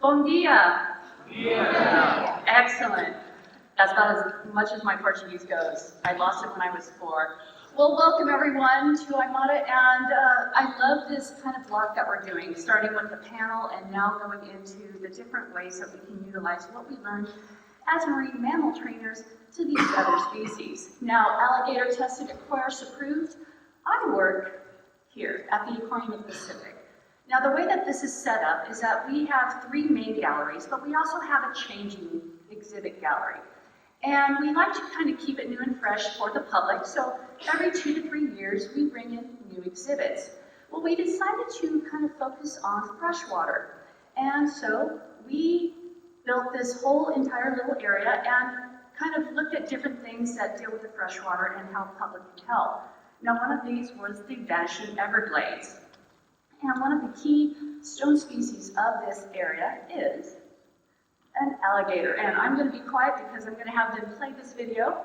Bom dia. Yeah. Excellent. That's about as much as my Portuguese goes. I lost it when I was 4. Well, welcome everyone to IMATA, and I love this kind of block that we're doing, starting with the panel and now going into the different ways that we can utilize what we learned as marine mammal trainers to these other species. Now, alligator tested, Aquirist approved. I work here at the Aquarium of the Pacific. Now, the way that this is set up is that we have 3 main galleries, but we also have a changing exhibit gallery. And we like to kind of keep it new and fresh for the public, so every 2 to 3 years we bring in new exhibits. Well, we decided to kind of focus on freshwater. And so we built this whole entire little area and kind of looked at different things that deal with the freshwater and how public can help. Now, one of these was the vanishing Everglades. And one of the key stone species of this area is an alligator. And I'm going to be quiet because I'm going to have them play this video.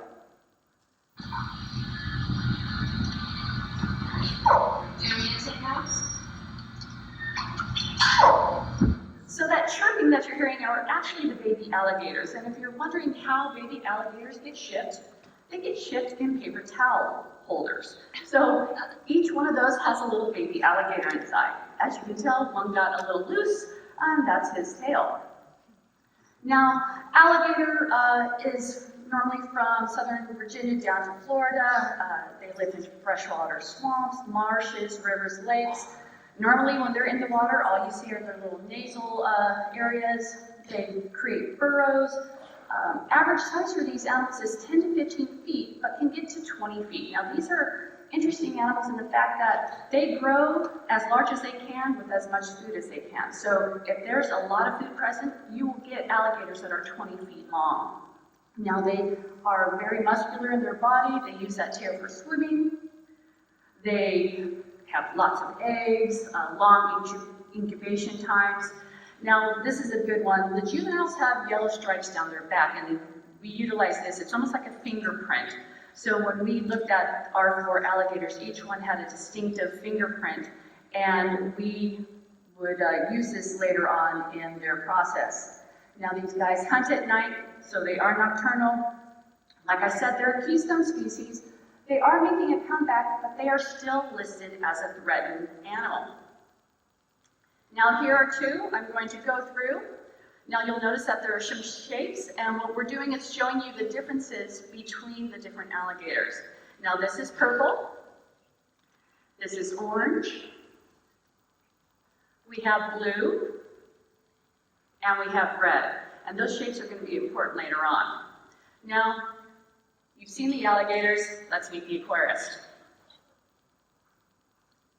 So that chirping that you're hearing are actually the baby alligators. And if you're wondering how baby alligators get shipped, they get shipped in paper towel holders. So each one of those has a little baby alligator inside. As you can tell, one got a little loose, and that's his tail. Now, alligator is normally from southern Virginia down to Florida. They live in freshwater swamps, marshes, rivers, lakes. Normally, when they're in the water, all you see are their little nasal areas. They create burrows. Average size for these animals is 10 to 15 feet, but can get to 20 feet. Now, these are interesting animals in the fact that they grow as large as they can with as much food as they can. So if there's a lot of food present, you will get alligators that are 20 feet long. Now, they are very muscular in their body. They use that tail for swimming. They have lots of eggs, long incubation times. Now, this is a good one. The juveniles have yellow stripes down their back, and we utilize this. It's almost like a fingerprint. So when we looked at our 4 alligators, each one had a distinctive fingerprint, and we would use this later on in their process. Now, these guys hunt at night, so they are nocturnal. Like I said, they're a keystone species. They are making a comeback, but they are still listed as a threatened animal. Now, here are 2 I'm going to go through. Now, you'll notice that there are some shapes, and what we're doing is showing you the differences between the different alligators. Now, this is purple. This is orange. We have blue, and we have red. And those shapes are going to be important later on. Now, you've seen the alligators. Let's meet the aquarist.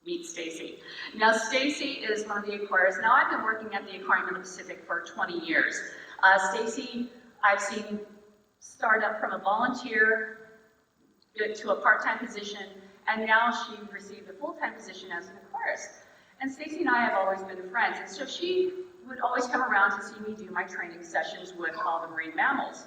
Meet Stacy. Now, Stacy is one of the aquarists. Now, I've been working at the Aquarium of the Pacific for 20 years. Stacy, I've seen start up from a volunteer to a part-time position, and now she received a full-time position as an aquarist. And Stacy and I have always been friends, and so she would always come around to see me do my training sessions with all the marine mammals.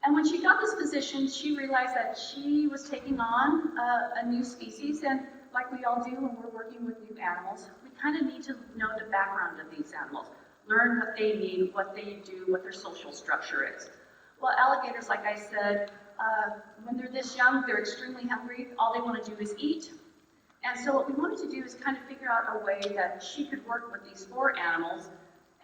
And when she got this position, she realized that she was taking on a new species, and like we all do when we're working with new animals, we kind of need to know the background of these animals, learn what they need, what they do, what their social structure is. Well, alligators, like I said, when they're this young, they're extremely hungry. All they want to do is eat. And so what we wanted to do is kind of figure out a way that she could work with these 4 animals.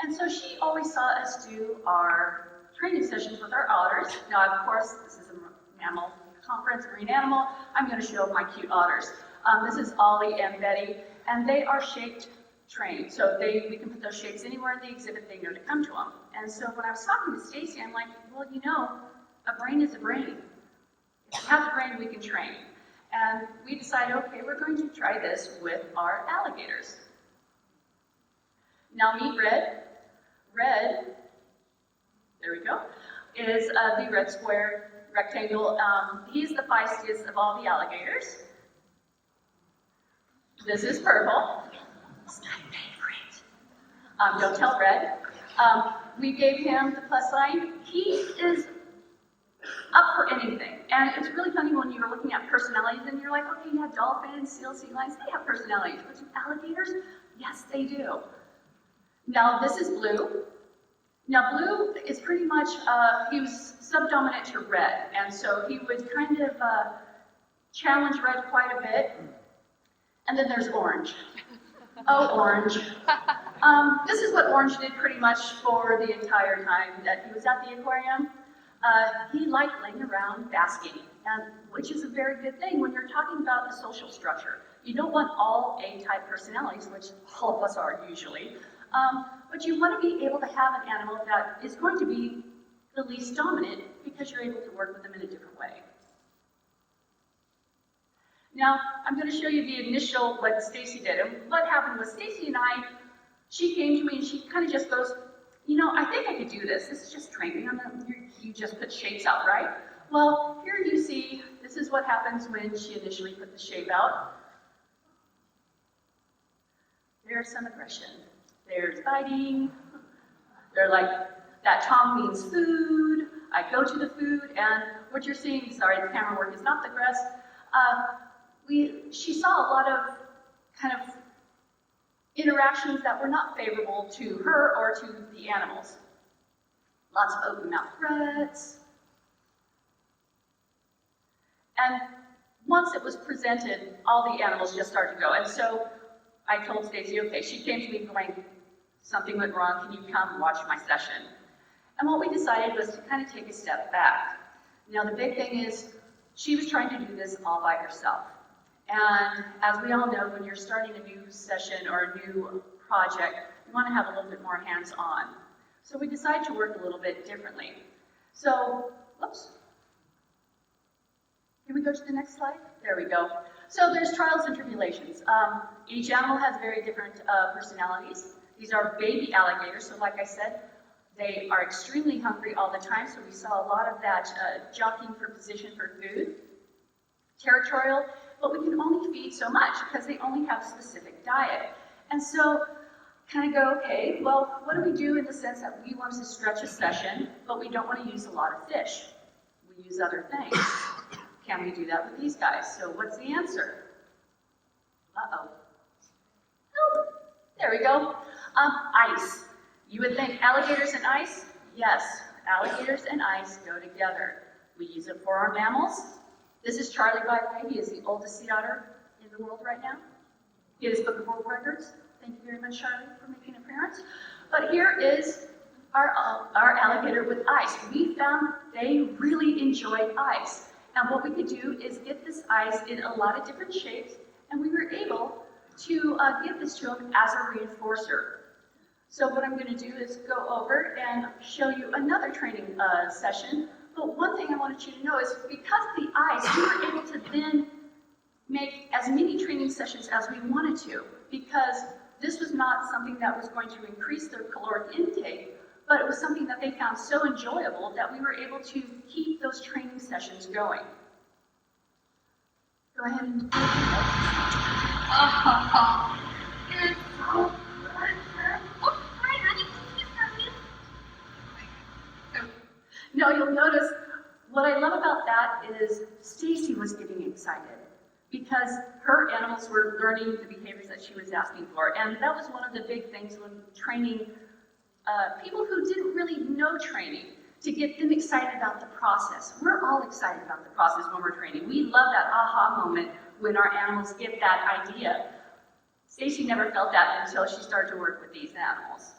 And so she always saw us do our training sessions with our otters. Now, of course, this is a mammal conference, marine animal. I'm going to show my cute otters. This is Ollie and Betty, and they are shaped trained. So we can put those shapes anywhere in the exhibit they know to come to them. And so when I was talking to Stacy, I'm like, well, you know, a brain is a brain. If we have a brain, we can train. And we decided, okay, we're going to try this with our alligators. Now meet Red. Red, there we go, is the red square rectangle. He's the feistiest of all the alligators. This is purple. It's my favorite. Don't tell Red. We gave him the plus sign. He is up for anything. And it's really funny when you're looking at personalities and you're like, okay, yeah, dolphins, seals, sea lions, they have personalities. But do alligators? Yes, they do. Now this is Blue. Now Blue is pretty much, he was subdominant to Red, and so he would kind of challenge Red quite a bit. And then there's Orange. Oh, Orange. This is what Orange did pretty much for the entire time that he was at the aquarium. He liked laying around basking, and which is a very good thing when you're talking about the social structure. You don't want all A-type personalities, which all of us are usually, but you want to be able to have an animal that is going to be the least dominant because you're able to work with them in a different way. Now, I'm going to show you the initial, what Stacy did. And what happened was Stacy and I, she came to me and she kind of just goes, you know, I think I could do this. This is just training. You just put shapes out, right? Well, here you see, this is what happens when she initially put the shape out. There's some aggression. There's biting. They're like, that tongue means food. I go to the food, and what you're seeing, sorry, the camera work is not the grass. She saw a lot of kind of interactions that were not favorable to her or to the animals. Lots of open mouth threats. And once it was presented, all the animals just started to go. And so I told Stacy, okay, she came to me going, something went wrong, can you come watch my session? And what we decided was to kind of take a step back. Now the big thing is, she was trying to do this all by herself. And as we all know, when you're starting a new session or a new project, you want to have a little bit more hands-on. So we decided to work a little bit differently. So, whoops. Can we go to the next slide? There we go. So there's trials and tribulations. Each animal has very different personalities. These are baby alligators, so like I said, they are extremely hungry all the time, so we saw a lot of that jockeying for position for food. Territorial, but we can only feed so much because they only have a specific diet. And so, kind of go, okay, well, what do we do in the sense that we want to stretch a session, but we don't want to use a lot of fish? We use other things. Can we do that with these guys? So what's the answer? Uh-oh. Oh, there we go. Ice. You would think alligators and ice? Yes, alligators and ice go together. We use it for our mammals. This is Charlie, by the way. He is the oldest sea otter in the world right now. He has Book of World Records. Thank you very much, Charlie, for making an appearance. But here is our alligator with ice. We found they really enjoyed ice. And what we could do is get this ice in a lot of different shapes, and we were able to give this to them as a reinforcer. So what I'm going to do is go over and show you another training session. But one thing I wanted you to know is because of the ice, we were able to then make as many training sessions as we wanted to, because this was not something that was going to increase their caloric intake, but it was something that they found so enjoyable that we were able to keep those training sessions going. Go ahead and You're so good. Oh, hi, honey. No, you'll notice what I love about that is Stacy was getting excited because her animals were learning the behaviors that she was asking for. And that was one of the big things when training people who didn't really know training, to get them excited about the process. We're all excited about the process when we're training. We love that aha moment when our animals get that idea. Stacy never felt that until she started to work with these animals.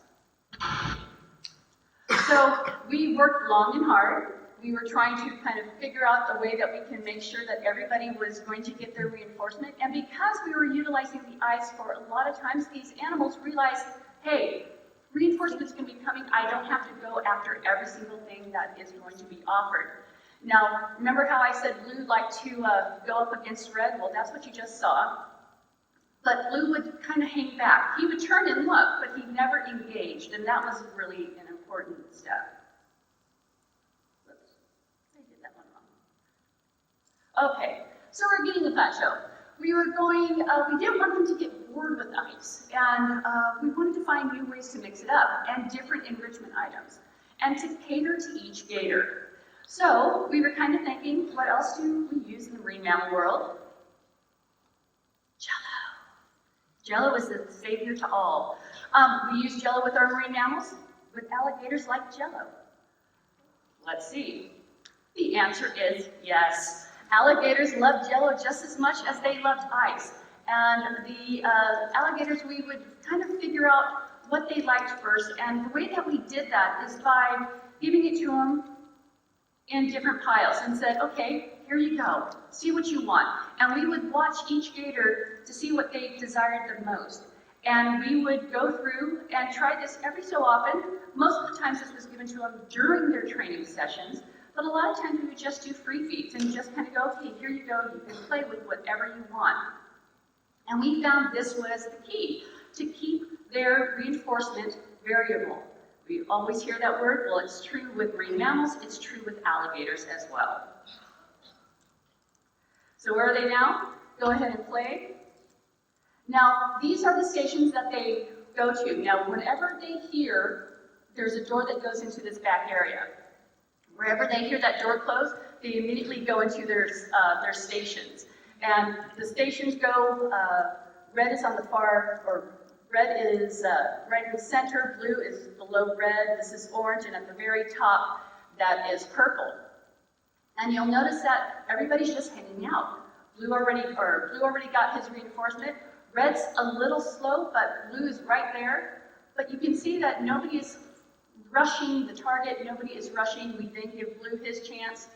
So we worked long and hard. We were trying to kind of figure out the way that we can make sure that everybody was going to get their reinforcement. And because we were utilizing the ice for a lot of times, these animals realized, hey, reinforcement's going to be coming. I don't have to go after every single thing that is going to be offered. Now, remember how I said Blue liked to go up against Red? Well, that's what you just saw. But Blue would kind of hang back. He would turn and look, but he never engaged, and that was really an important step. Whoops, I did that one wrong. Okay, so we're getting the plateau. We didn't want them to get bored with ice, and we wanted to find new ways to mix it up, and different enrichment items, and to cater to each gator. So we were kind of thinking, what else do we use in the marine mammal world? Jello. Jello is the savior to all. We use Jello with our marine mammals. Would alligators like Jello? Let's see. The answer is yes. Alligators love Jello just as much as they loved ice. And the alligators, we would kind of figure out what they liked first. And the way that we did that is by giving it to them in different piles and said, okay, here you go. See what you want. And we would watch each gator to see what they desired the most. And we would go through and try this every so often. Most of the times this was given to them during their training sessions, but a lot of times we would just do free feeds and just kind of go, okay, here you go, you can play with whatever you want. And we found this was the key to keep their reinforcement variable. We always hear that word. Well, it's true with marine mammals, it's true with alligators as well. So where are they now? Go ahead and play. Now, these are the stations that they go to. Now, whenever they hear, there's a door that goes into this back area. Wherever they hear that door close, they immediately go into their stations. And the stations go, red is on the far, or red is right in the center, blue is below red, this is orange, and at the very top, that is purple. And you'll notice that everybody's just hanging out. Blue already got his reinforcement. Red's a little slow, but blue is right there. But you can see that nobody is rushing the target, nobody is rushing. We then give blue his chance.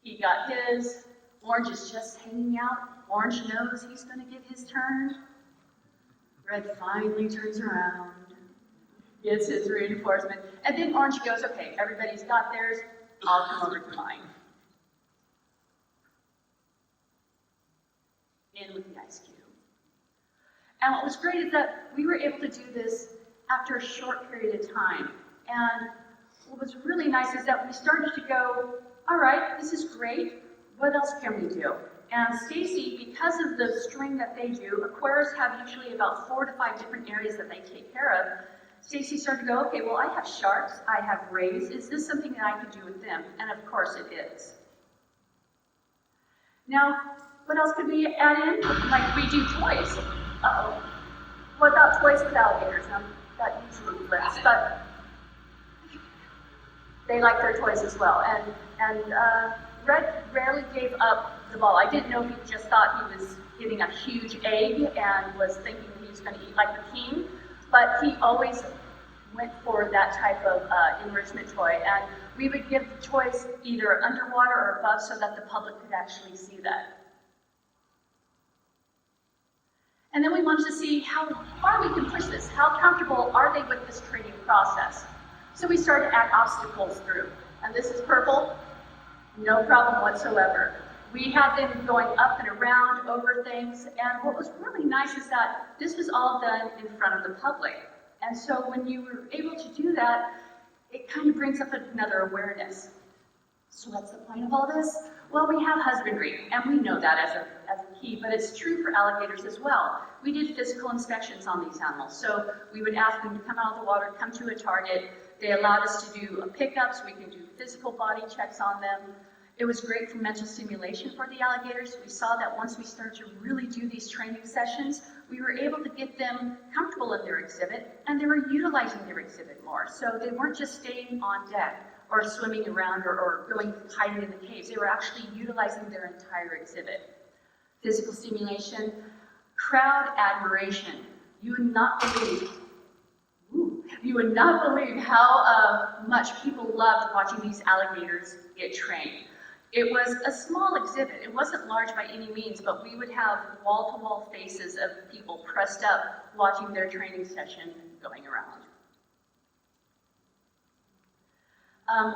He got his. Orange is just hanging out. Orange knows he's going to get his turn. Red finally turns around, gets his reinforcement, and then orange goes, okay, everybody's got theirs, I'll come over to mine. In with the ice cube. And what was great is that we were able to do this after a short period of time. And what was really nice is that we started to go, all right, this is great, what else can we do? And Stacy, because of the string that they do, aquarists have usually about 4 to 5 different areas that they take care of. Stacy started to go, okay, well, I have sharks, I have rays, is this something that I could do with them? And of course it is. Now, what else could we add in? Like we do toys. Uh-oh. What about toys with alligators? Now, that usually flips, but they like their toys as well. And Red rarely gave up the ball. I didn't know if he just thought he was getting a huge egg and was thinking he was going to eat like the king, but he always went for that type of enrichment toy. And we would give the toys either underwater or above so that the public could actually see that. And then we wanted to see how far we can push this. How comfortable are they with this training process? So we started to add obstacles through. And this is purple. No problem whatsoever. We had them going up and around over things, and what was really nice is that this was all done in front of the public. And so when you were able to do that, it kind of brings up another awareness. So what's the point of all this? Well, we have husbandry, and we know that as a key, but it's true for alligators as well. We did physical inspections on these animals, so we would ask them to come out of the water, come to a target. They allowed us to do pickups, we can do physical body checks on them. It was great for mental stimulation for the alligators. We saw that once we started to really do these training sessions, we were able to get them comfortable in their exhibit, and they were utilizing their exhibit more. So they weren't just staying on deck or swimming around or going hiding in the caves. They were actually utilizing their entire exhibit. Physical stimulation, crowd admiration. You would not believe how much people loved watching these alligators get trained. It was a small exhibit. It wasn't large by any means, but we would have wall-to-wall faces of people pressed up watching their training session going around.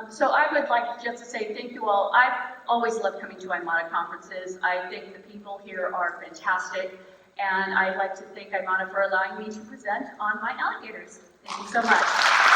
So I would like just to say thank you all. I've always loved coming to IMATA conferences. I think the people here are fantastic, and I'd like to thank IMATA for allowing me to present on my alligators. Thank you so much.